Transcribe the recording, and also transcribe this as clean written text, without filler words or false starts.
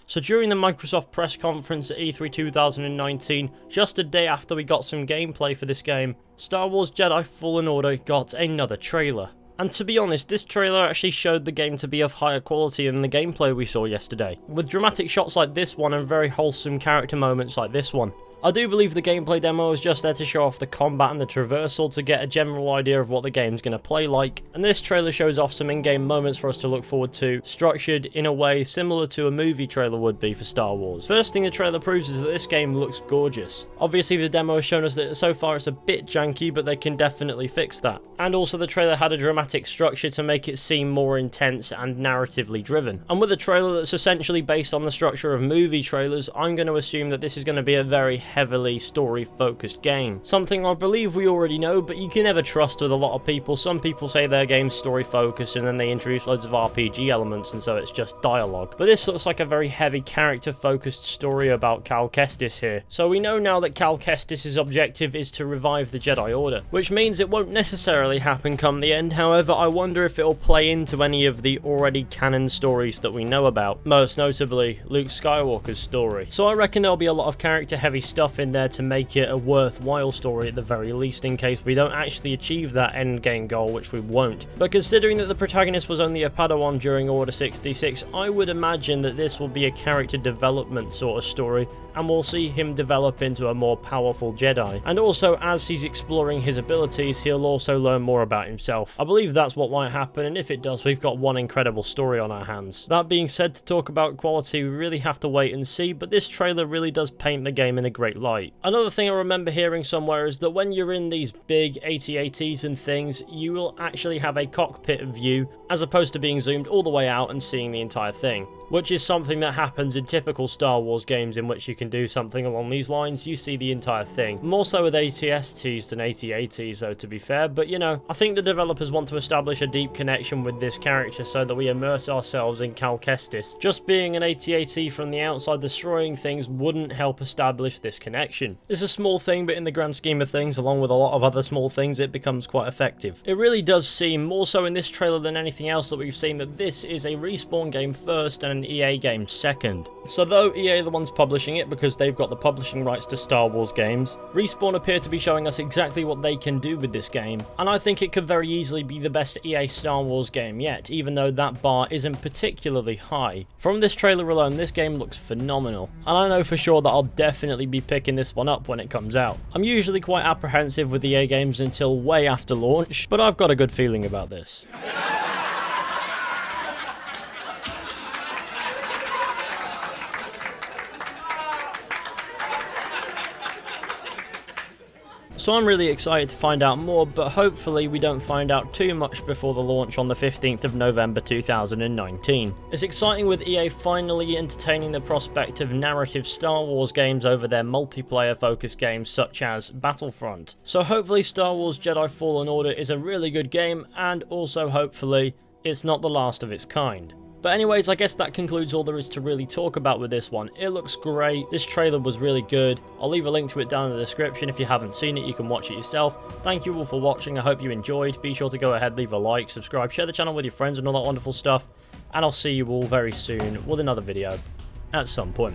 So during the Microsoft press conference at E3 2019, just a day after we got some gameplay for this game, Star Wars Jedi Fallen Order got another trailer. And to be honest, this trailer actually showed the game to be of higher quality than the gameplay we saw yesterday, with dramatic shots like this one and very wholesome character moments like this one. I do believe the gameplay demo was just there to show off the combat and the traversal to get a general idea of what the game's going to play like, and this trailer shows off some in-game moments for us to look forward to, structured in a way similar to a movie trailer would be for Star Wars. First thing the trailer proves is that this game looks gorgeous. Obviously the demo has shown us that so far it's a bit janky, but they can definitely fix that. And also the trailer had a dramatic structure to make it seem more intense and narratively driven. And with a trailer that's essentially based on the structure of movie trailers, I'm going to assume that this is going to be a very heavily story-focused game. Something I believe we already know, but you can never trust with a lot of people. Some people say their game's story-focused and then they introduce loads of RPG elements and so it's just dialogue. But this looks like a very heavy character-focused story about Cal Kestis here. So we know now that Cal Kestis' objective is to revive the Jedi Order, which means it won't necessarily happen come the end. However, I wonder if it'll play into any of the already canon stories that we know about, most notably Luke Skywalker's story. So I reckon there'll be a lot of character-heavy stuff in there to make it a worthwhile story at the very least, in case we don't actually achieve that endgame goal, which we won't. But considering that the protagonist was only a Padawan during Order 66, I would imagine that this will be a character development sort of story, and we'll see him develop into a more powerful Jedi. And also, as he's exploring his abilities, he'll also learn more about himself. I believe that's what might happen, and if it does, we've got one incredible story on our hands. That being said, to talk about quality, we really have to wait and see, but this trailer really does paint the game in a great light. Another thing I remember hearing somewhere is that when you're in these big AT-ATs and things, you will actually have a cockpit view, as opposed to being zoomed all the way out and seeing the entire thing, which is something that happens in typical Star Wars games in which you can do something along these lines. You see the entire thing. More so with AT-STs than AT-ATs though, to be fair, but you know, I think the developers want to establish a deep connection with this character so that we immerse ourselves in Cal Kestis. Just being an AT-AT from the outside destroying things wouldn't help establish this connection. It's a small thing, but in the grand scheme of things, along with a lot of other small things, it becomes quite effective. It really does seem, more so in this trailer than anything else that we've seen, that this is a Respawn game first and an EA game second. So though EA are the ones publishing it because they've got the publishing rights to Star Wars games, Respawn appear to be showing us exactly what they can do with this game, and I think it could very easily be the best EA Star Wars game yet, even though that bar isn't particularly high. From this trailer alone, this game looks phenomenal, and I know for sure that I'll definitely be picking this one up when it comes out. I'm usually quite apprehensive with EA games until way after launch, but I've got a good feeling about this. So I'm really excited to find out more, but hopefully we don't find out too much before the launch on the 15th of November 2019. It's exciting with EA finally entertaining the prospect of narrative Star Wars games over their multiplayer focused games such as Battlefront. So hopefully Star Wars Jedi Fallen Order is a really good game, and also hopefully it's not the last of its kind. But anyways, I guess that concludes all there is to really talk about with this one. It looks great, this trailer was really good. I'll leave a link to it down in the description. If you haven't seen it, you can watch it yourself. Thank you all for watching, I hope you enjoyed. Be sure to go ahead, leave a like, subscribe, share the channel with your friends and all that wonderful stuff. And I'll see you all very soon with another video at some point.